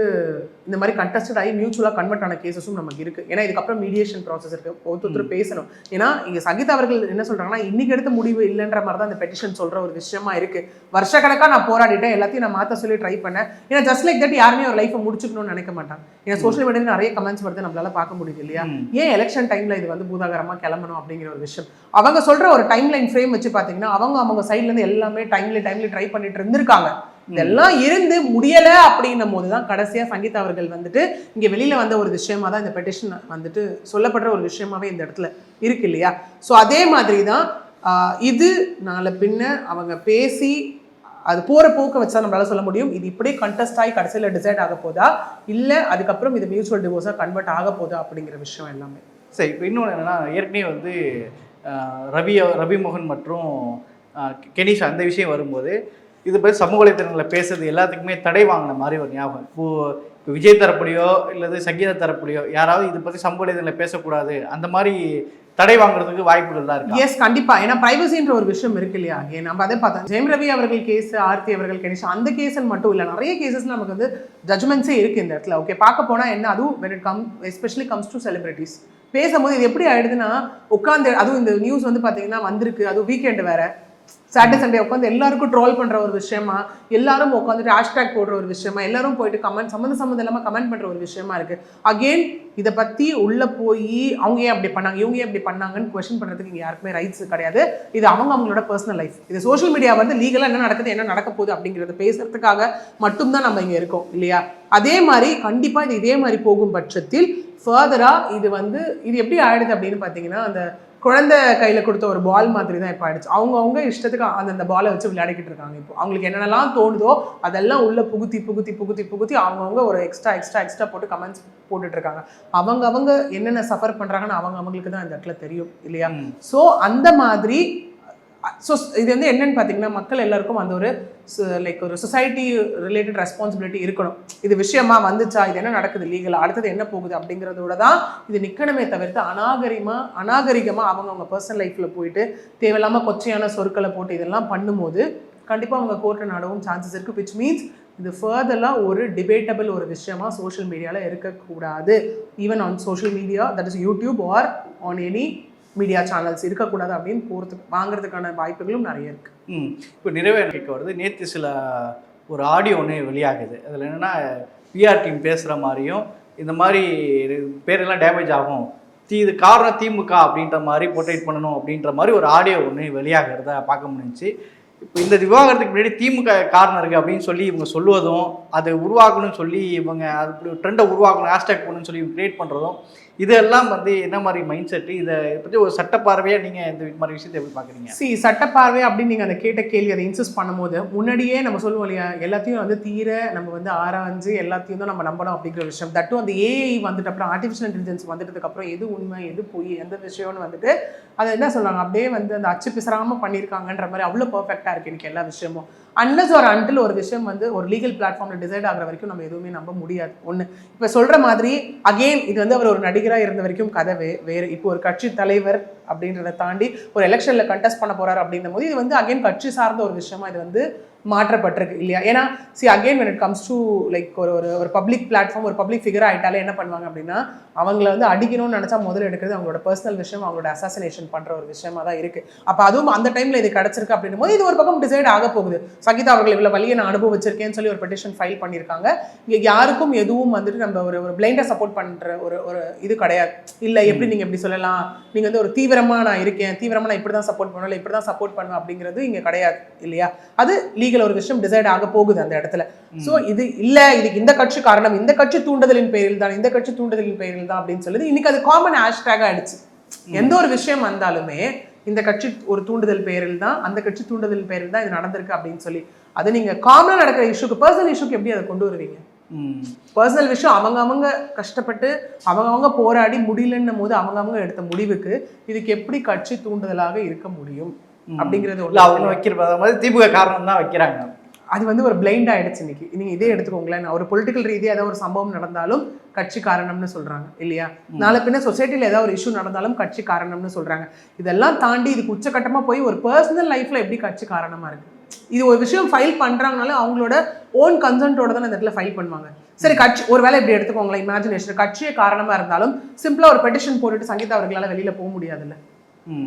இந்த மாதிரி கண்டஸ்டட் ஆகி மியூச்சுவலாக கன்வெர்ட் ஆன கேசஸும் நமக்கு இருக்குது. ஏன்னா இதுக்கப்புறம் மீடியேஷன் ப்ராசஸ் இருக்குது, ஒருத்தர் பேசணும். ஏன்னா இங்கே சங்கீதா அவர்கள் என்ன சொல்கிறாங்கன்னா இன்னைக்கு எடுத்த முடிவு இல்லைன்ற மாதிரி தான் இந்த பெட்டிஷன் சொல்கிற ஒரு விஷயமா இருக்குது. வருஷக்கணக்காக நான் போராடிட்டேன், எல்லாத்தையும் நான் மாற்ற சொல்லி ட்ரை பண்ணேன். ஏன்னா ஜஸ்ட் லைக் தட் யாருமே ஒரு லைஃப்பை முடிச்சுக்கணும்னு நினைக்க மாட்டாங்க. ஏன்னா சோஷியல் மீடியாவில் நிறைய கமெண்ட்ஸ் வருது, நம்மளால பார்க்க முடியுது இல்லையா? ஏன் எலெக்ஷன் டைமில் இது வந்து பூதாகரமாக கிளம்பணும் அப்படிங்கிற ஒரு விஷயம். அவங்க சொல்கிற ஒரு டைம் லைன் ஃப்ரேம் வச்சு பார்த்தீங்கன்னா அவங்க சைட்லேருந்து எல்லாமே டைம்லி ட்ரை பண்ணிட்டு இருந்திருக்காங்க. இதெல்லாம் இருந்து முடியலை அப்படின்னும் போது தான் கடைசியாக சங்கீதா அவர்கள் வந்துட்டு இங்கே வெளியில் வந்த ஒரு விஷயமா தான் இந்த பெட்டிஷன் வந்துட்டு சொல்லப்படுற ஒரு விஷயமாவே இந்த இடத்துல இருக்கு இல்லையா? ஸோ அதே மாதிரி தான் இது நாளை பின்ன அவங்க பேசி அது போகிற போக்க வச்சா நம்மளால சொல்ல முடியும். இது இப்படியே கண்டெஸ்ட் ஆகி கடைசியில் டிசைட் ஆக போதா இல்லை அதுக்கப்புறம் இது மியூச்சுவல் டிவோர்ஸாக கன்வெர்ட் ஆக போதா அப்படிங்கிற விஷயம் எல்லாமே. சரி, இப்போ இன்னொன்று என்னென்னா ஏற்கனவே வந்து ரவி மோகன் மற்றும் கெனிஷா அந்த விஷயம் வரும்போது இது பற்றி சமூக வலைத்தளங்களில் பேசுறது எல்லாத்துக்குமே தடை வாங்கின மாதிரி ஒரு ஞாபகம். இப்போ விஜய் தரப்புலையோ இல்லை சங்கீதா தரப்புலையோ யாராவது இதை பற்றி சமூக வலைத்தளங்களில் பேசக்கூடாது அந்த மாதிரி தடை வாங்குறதுக்கு வாய்ப்புகள் தான் இருக்கு. எஸ், கண்டிப்பாக. ஏன்னா பிரைவசின்ற ஒரு விஷயம் இருக்கு இல்லையா? நம்ம அதை பார்த்தோம். ஜெயம் ரவி அவர்கள் கேஸ், ஆர்த்தி அவர்கள் கணேஷ் அந்த கேஸில் மட்டும் இல்லை, நிறைய கேசஸ் நமக்கு வந்து ஜட்மெண்ட்ஸே இருக்குது இந்த இடத்துல. ஓகே, பார்க்க போனால் என்ன, அதுவும் when it comes especially comes to celebrities பேசும்போது இது எப்படி ஆயிடுதுன்னா உட்காந்து, அதுவும் இந்த நியூஸ் வந்து பார்த்தீங்கன்னா வந்திருக்கு, அதுவும் வீக்கெண்டு வேற, சாட்டர்டே சண்டே உட்காந்து எல்லாருக்கும் ட்ரோல் பண்ணுற ஒரு விஷயமா, எல்லாரும் உட்காந்துட்டு ஹேஷ்டேக் போடுற ஒரு விஷயமா, எல்லாரும் போயிட்டு கமெண்ட் சம்மந்தம் இல்லாமல் கமெண்ட் பண்ணுற ஒரு விஷயமா இருக்குது. அகெயின் இதை பற்றி உள்ளே போய் அவங்க ஏன் அப்படி பண்ணாங்க, இவங்க ஏன் அப்படி பண்ணாங்கன்னு கொஸ்டின் பண்ணுறதுக்கு இங்கே யாருக்குமே ரைட்ஸ் கிடையாது. இது அவங்களோட பர்சனல் லைஃப். இது சோஷியல் மீடியா வந்து லீகலாக என்ன நடக்குது, என்ன நடக்க போகுது அப்படிங்கிறத பேசுறதுக்காக மட்டும்தான் நம்ம இங்கே இருக்கோம் இல்லையா? அதே மாதிரி கண்டிப்பாக இது இதே மாதிரி போகும் பட்சத்தில் ஃபர்தராக இது எப்படி ஆயிடுது அப்படின்னு பார்த்தீங்கன்னா அந்த குழந்தை கையில் கொடுத்த ஒரு பால் மாதிரி தான் இப்போ ஆயிடுச்சு. அவங்க இஷ்டத்துக்கு அந்த பாலை வச்சு விளையாடிக்கிட்டு இருக்காங்க. இப்போ அவங்களுக்கு என்னென்னலாம் தோணுதோ அதெல்லாம் உள்ள புகுத்தி அவங்கவுங்க ஒரு எக்ஸ்ட்ரா போட்டு கமெண்ட்ஸ் போட்டுட்டு இருக்காங்க. அவங்க என்னென்ன சஃபர் பண்ணுறாங்கன்னு அவங்களுக்கு தான் இந்த இடத்துல தெரியும் இல்லையா? ஸோ அந்த மாதிரி இது வந்து என்னன்னு பார்த்தீங்கன்னா மக்கள் எல்லாருக்கும் அந்த ஒரு ஒரு சொசைட்டி ரிலேட்டட் ரெஸ்பான்சிபிலிட்டி இருக்கணும். இது விஷயமா வந்துச்சா, இது என்ன நடக்குது லீகலாக, அடுத்தது என்ன போகுது அப்படிங்கிறதோட தான் இது நிற்கணுமே தவிர்த்து அநாகரிகமாக அவங்க பர்சனல் லைஃப்பில் போயிட்டு தேவையில்லாமல் கொச்சையான சொற்களை போட்டு இதெல்லாம் பண்ணும்போது கண்டிப்பாக அவங்க கோர்ட்டை நாடவும் சான்சஸ் இருக்குது. விச் மீன்ஸ் இது ஃபர்தராக ஒரு டிபேட்டபிள் ஒரு விஷயமா சோஷியல் மீடியாவில் இருக்கக்கூடாது. Even on social media, that is YouTube or on any media channels இருக்கக்கூடாது அப்படின்னு வாங்குறதுக்கான வாய்ப்புகளும் நிறைய இருக்குது. இப்போ நிறைவேற கேட்க வருது. நேற்று ஒரு ஆடியோ ஒன்று வெளியாகுது. அதில் என்னென்னா பிஆர் டீம் பேசுகிற மாதிரியும் இந்த மாதிரி பேரெல்லாம் டேமேஜ் ஆகும், இது காரணம் திமுக அப்படின்ற மாதிரி போர்ட்ரேட் பண்ணணும் அப்படின்ற மாதிரி ஒரு ஆடியோ ஒன்று வெளியாகிறத பார்க்க முடிஞ்சிச்சு. இப்போ இந்த விவாகரத்துக்கு முன்னாடி திமுக காரணம் இருக்குது அப்படின்னு சொல்லி இவங்க சொல்லுவதும், அதை உருவாக்கணும்னு சொல்லி இவங்க அது ட்ரெண்டை உருவாக்கணும், ஹேஷ்டேக் பண்ணணும்னு சொல்லி கிரியேட் பண்ணுறதும், இதெல்லாம் என்ன மாதிரி மைண்ட் செட்டு, இதை பற்றி ஒரு சட்டப்பார்வையாக நீங்கள் இந்த மாதிரி விஷயத்தை எப்படி பார்க்குறீங்க? சட்டப்பார்வை அப்படின்னு நீங்கள் அந்த கேட்ட கேள்வி அதை இன்சிஸ்ட் பண்ணும்போது முன்னாடியே நம்ம சொல்லுவோம் இல்லையா, எல்லாத்தையும் தீர நம்ம ஆராய்ஞ்சு எல்லாத்தையும் தான் நம்ம நம்பணும் அப்படிங்கிற விஷயம். தட்டும் அந்த ஏஐ வந்துட்டு அப்புறம் ஆர்டிஃபிஷியல் இன்டெலிஜென்ஸ் வந்துட்டதுக்கப்புறம் எது உண்மை எது பொய் எந்த விஷயம்னு அதை என்ன சொல்கிறாங்க, அப்படியே அந்த அச்சு பிசராமல் பண்ணியிருக்காங்கன்ற மாதிரி அவ்வளோ பர்ஃபெக்டாக இருக்குது எனக்கு எல்லா விஷயமும். அன்லஸ் ஒரு அன்டில் ஒரு விஷயம் ஒரு லீகல் பிளாட்ஃபார்மில் டிசைட் ஆகிற வரைக்கும் நம்ம எதுவுமே நம்ப முடியாது. ஒன்று இப்போ சொல்கிற மாதிரி அகெயின் இது அவர் ஒரு நடிகராக இருந்த வரைக்கும் கதை வேறு. இப்போ ஒரு கட்சி தலைவர் அப்படின்றத தாண்டி ஒரு எலெக்ஷனில் கண்டெஸ்ட் பண்ண போகிறார் அப்படின்னும் போது இது அகெயின் கட்சி சார்ந்த ஒரு விஷயமா இது மாற்றப்பட்டிருக்கு இல்லையா? ஏன்னா again when it comes to like ஒரு பப்ளிக் பிளாட்ஃபார்ம், ஒரு பப்ளிக் ஃபிகர் ஆகிட்டாலே என்ன பண்ணுவாங்க அப்படின்னா, அவங்கள வந்து அடிக்கணும்னு நினச்சா முதல்ல எடுக்கிறது அவங்களோட பர்சனல் விஷயம், அவங்களோட அசாசினேஷன் பண்ணுற ஒரு விஷயமா தான் இருக்குது. அப்போ அதுவும் அந்த டைமில் இது கிடச்சிருக்கு அப்படின்னும் போது இது ஒரு பக்கம் டிசைட் ஆக போகுது. சங்கீதா அவர்கள் இவ்வளோ வழியை நான் அனுபவிச்சிருக்கேன்னு சொல்லி ஒரு பெட்டிஷன் ஃபைல் பண்ணியிருக்காங்க. இங்கே யாருக்கும் எதுவும் வந்துட்டு நம்ம ஒரு பிளைண்டாக சப்போர்ட் பண்ணுற ஒரு இது கிடையாது. இல்லை எப்படி நீங்கள் எப்படி சொல்லலாம், நீங்கள் வந்து ஒரு தீவிரமாக நான் இருக்கேன், தீவிரமாக நான் இப்படி தான் சப்போர்ட் பண்ணுவேன், இல்லை இப்படி தான் சப்போர்ட் பண்ணுவேன் அப்படிங்கிறது இங்கே கிடையாது இல்லையா? அது லீகல் ஒரு விஷயம் டிசைட் ஆக போகுது அந்த இடத்துல. ஸோ இது இல்லை, இதுக்கு இந்த கட்சி காரணம், இந்த கட்சி தூண்டுதலின் பேரில் தான், இந்த கட்சி தூண்டுதலின் பேரில் தான் அப்படின்னு சொல்லுது. இன்னைக்கு அது காமன் ஹேஷ்டேக் ஆயிடுச்சு. எந்த ஒரு விஷயம் வந்தாலுமே இந்த கட்சி ஒரு தூண்டுதல் பேரில் தான், அந்த கட்சி தூண்டுதல் பேரில் தான் இது நடந்திருக்கு அப்படின்னு சொல்லி, அது நீங்க காமனா நடக்கிற இஷ்யூக்கு, பர்சனல் இஷ்யூக்கு எப்படி அதை கொண்டு வருவீங்க? பர்சனல் விஷயம் அவங்க கஷ்டப்பட்டு அவங்க போராடி முடியலன்னும் போது அவங்க எடுத்த முடிவுக்கு இதுக்கு எப்படி கட்சி தூண்டுதலாக இருக்க முடியும் அப்படிங்கிறது அவங்க வைக்கிற மாதிரி திமுக காரணம் தான் வைக்கிறாங்க. அது வந்து ஒரு பிளைண்ட் ஆயிடுச்சு இன்னைக்கு. நீங்க இதே எடுத்துக்கோங்களேன், ஒரு பொலிட்டிக்கல் ரீதியாக ஏதாவது ஒரு சம்பவம் நடந்தாலும் கட்சி காரணம்னு சொல்றாங்க இல்லையா? நாளை பின்ன சொசைட்டியில் ஏதாவது ஒரு இஷ்யூ நடந்தாலும் கட்சி காரணம்னு சொல்றாங்க. இதெல்லாம் தாண்டி இதுக்கு உச்சகட்டமா போய் ஒரு பர்சனல் லைஃப்ல எப்படி கட்சி காரணமா இருக்கு? இது ஒரு விஷயம் ஃபைல் பண்றாங்கனாலும் அவங்களோட ஓன் கன்சென்ட்டோட தான் இந்த இடத்துல ஃபைல் பண்ணுவாங்க. சரி, கட்சி ஒரு வேலை இப்படி எடுத்துக்கோங்களேன், இமேஜினேஷன் கட்சியே காரணமா இருந்தாலும் சிம்பிளா ஒரு பெட்டிஷன் போட்டுட்டு சங்கீதா அவர்களால வெளியில போக முடியாதுல்ல.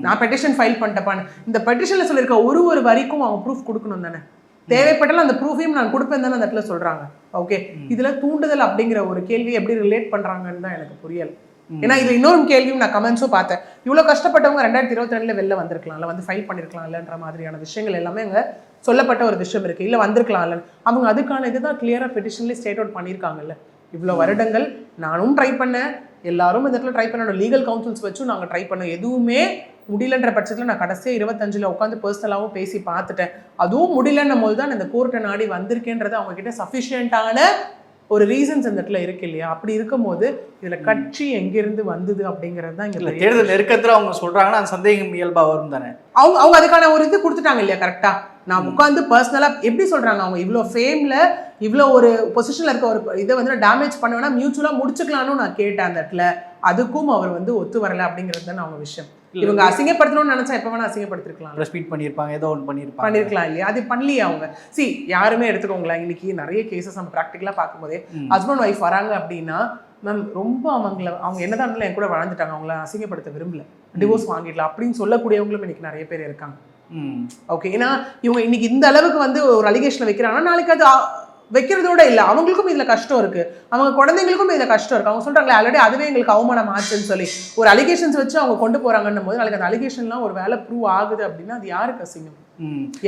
நான் பெட்டிஷன் ஃபைல் பண்ணிட்டேன், இந்த பெட்டிஷன்ல சொல்லியிருக்க ஒரு வரிக்கும் அவங்க ப்ரூஃப் கொடுக்கணும் தானே? தேவைப்பட்டாலும் அந்த ப்ரூஃபையும் நான் கொடுப்பேன் தானே அந்த இடத்துல சொல்றாங்க. ஓகே, இதுல தூண்டுதல் அப்படிங்கிற ஒரு கேள்வி எப்படி ரிலேட் பண்றாங்கன்னு தான் எனக்கு புரியல. ஏன்னா இது இன்னொரு கேள்வியும் நான் கமெண்ட்ஸும் பார்த்தேன். இவ்வளவு கஷ்டப்பட்டவங்க 2022 வெளில வந்திருக்கலாம்ல, வந்து ஃபைல் பண்ணிருக்கலாம் இல்லைன்ற மாதிரியான விஷயங்கள் எல்லாமே அங்க சொல்லப்பட்ட ஒரு விஷயம் இருக்கு. இல்ல வந்திருக்கலாம் இல்ல, அவங்க அதுக்கான இதுதான் கிளியரா பெட்டிஷன்லேயே ஸ்டேட் அவுட் பண்ணியிருக்காங்கல்ல. இவ்வளவு வருடங்கள் நானும் ட்ரை பண்ணேன், எல்லாரும் இந்த இடத்துல ட்ரை பண்ணணும், லீகல் கவுன்சில்ஸ் வச்சும் நாங்கள் ட்ரை பண்ணோம், எதுவுமே முடியலன்ற பட்சத்தில் நான் கடைசியாக 25 உட்காந்து பர்சனலாகவும் பேசி பார்த்துட்டேன். அதுவும் முடியலன்னும் போது தான் இந்த கோர்ட்டை நாடி வந்திருக்கேன்றது அவங்க கிட்ட சஃபிஷியண்டான ஒரு ரீசன்ஸ் இந்த இடத்துல இருக்கு இல்லையா? அப்படி இருக்கும் போது இதுல கட்சி எங்கிருந்து வந்தது அப்படிங்கிறது தான் இங்க தேர்தல் நெருக்கத்துல அவங்க சொல்றாங்கன்னா அந்த சந்தேகம் இயல்பா வரும் தானே. அவங்க அதுக்கான ஒரு இது கொடுத்துட்டாங்க இல்லையா? கரெக்டா நான் உட்காந்து பர்சனலா எப்படி சொல்றாங்க, அவங்க இவ்வளோ ஃபேம்ல இவ்வளோ ஒரு பொசிஷன்ல இருக்க ஒரு இதை வந்து டேமேஜ் பண்ணுவேன்னா மியூச்சுவலா முடிச்சுக்கலாம்னு நான் கேட்டேன் அந்த இடத்துல. அதுக்கும் அவர் வந்து ஒத்து வரல அப்படிங்கிறது தானே அவங்க விஷயம். இவங்க அசிங்கப்படுத்தணும்னு நினைச்சா எப்ப வேணா அசிங்கப்படுத்திருக்கலாம், ட்வீட் பண்ணிருப்பாங்க, ஏதோ ஒன்று பண்ணிருக்கலாம் இல்லையா? அது பண்ணலையே அவங்க. யாருமே எடுத்துக்கோங்களேன், இன்னைக்கு நிறைய கேசஸ் நம்ம ப்ராக்டிக்கலா பார்க்கும்போதே ஹஸ்பண்ட் ஒய்ஃப் வராங்க அப்படின்னா மேம் ரொம்ப அவங்க என்னதான் இருந்தாலும் என் கூட வாழ்ந்துட்டாங்க, அவங்கள அசிங்கப்படுத்த விரும்பல, டிவோர்ஸ் வாங்கிடலாம் அப்படின்னு சொல்லக்கூடியவங்களும் இன்னைக்கு நிறைய பேர் இருக்காங்க. ஓகே, ஏன்னா இவங்க இன்னைக்கு இந்த அளவுக்கு வந்து ஒரு அலிகேஷன் வைக்கிறாங்கன்னா நாளைக்கு அது வைக்கிறதோட இல்லை, அவங்களுக்கும் இதுல கஷ்டம் இருக்கு, அவங்க குழந்தைங்களுக்கும் இதுல கஷ்டம் இருக்கு. அவங்க சொல்றாங்களே ஆல்ரெடி அதுவே எங்களுக்கு அவமானம் ஆச்சுன்னு சொல்லி ஒரு அலிகேஷன்ஸ் வச்சு அவங்க கொண்டு போறாங்கன்னும் போது நாளைக்கு அந்த அலிகேஷன்லாம் ஒரு வேலை ப்ரூவ் ஆகுது அப்படின்னா அது யாருக்கு அசிங்கம்?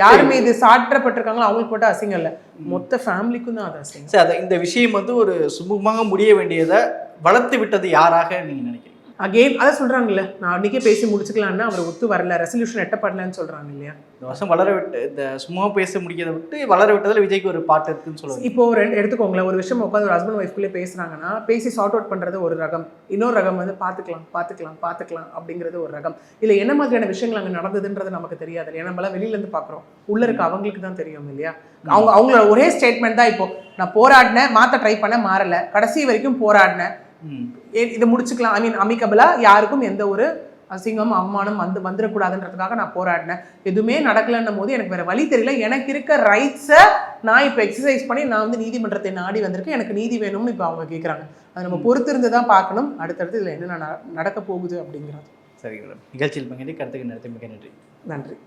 யாருமே இது சாற்றப்பட்டிருக்காங்களோ அவங்களுக்கு மட்டும் அசிங்கம் இல்லை, மொத்த ஃபேமிலிக்கும் தான் அது அசிங்கம். சரி, இந்த விஷயம் வந்து ஒரு சுமூகமாக முடிய வேண்டியதை வளர்த்து விட்டது யாராக நீங்க நினைக்கிறீங்க? அகெயின் அதை சொல்றாங்கல்ல, நான் அன்னைக்கே பேசி முடிச்சுக்கலான்னா அவர் ஒத்து வரல, ரெசல்யூஷன் எட்டப்படலன்னு சொல்றாங்க இல்லையா? இந்த வருஷம் வளர விட்டு இந்த சும்மா பேச முடிக்கிறத விட்டு வளர விட்டதில் விஜய்க்கு ஒரு பாட்டு இருக்குன்னு சொல்லுவாங்க. இப்போ எடுத்துக்கோங்களேன், ஒரு விஷயம் உட்காந்து ஒரு ஹஸ்பண்ட் ஒய்ஃப்குள்ளே பேசுறாங்கன்னா பேசி சார்ட் அவுட் பண்றது ஒரு ரகம், இன்னொரு ரகம் வந்து பார்த்துக்கலாம் அப்படிங்கிறது ஒரு ரகம். இல்லை என்ன மாதிரியான விஷயங்கள் அங்கே நடந்ததுன்றது நமக்கு தெரியாது இல்லையா? நம்மளாம் வெளியில இருந்து பார்க்குறோம், உள்ள இருக்க அவங்களுக்கு தான் தெரியும் இல்லையா? அவங்களோட ஒரே ஸ்டேட்மெண்ட் தான், இப்போ நான் போராடினேன், மாற்ற ட்ரை பண்ண மாறல, கடைசி வரைக்கும் போராடினேன், இதை முடிச்சுக்கலாம், ஐ மீன் அமிக்கபிளா, யாருக்கும் எந்த ஒரு அசிங்கம் அவமானம் வந்துடக்கூடாதுன்றதுக்காக நான் போராடினேன், எதுவுமே நடக்கலன்னும் போது எனக்கு வேற வழி தெரியல, எனக்கு இருக்க ரைட்ஸை நான் இப்போ எக்ஸசைஸ் பண்ணி நான் வந்து நீதிமன்றத்தை நாடி வந்திருக்கேன், எனக்கு நீதி வேணும்னு இப்போ அவங்க கேட்குறாங்க. அது நம்ம பொறுத்து இருந்து தான் பார்க்கணும் அடுத்தடுத்து இதில் என்ன நடக்க போகுது அப்படிங்கிறது. சரி, நிகழ்ச்சியில் பங்கேற்று கருத்துக்கு நடத்தி மிக நன்றி. நன்றி.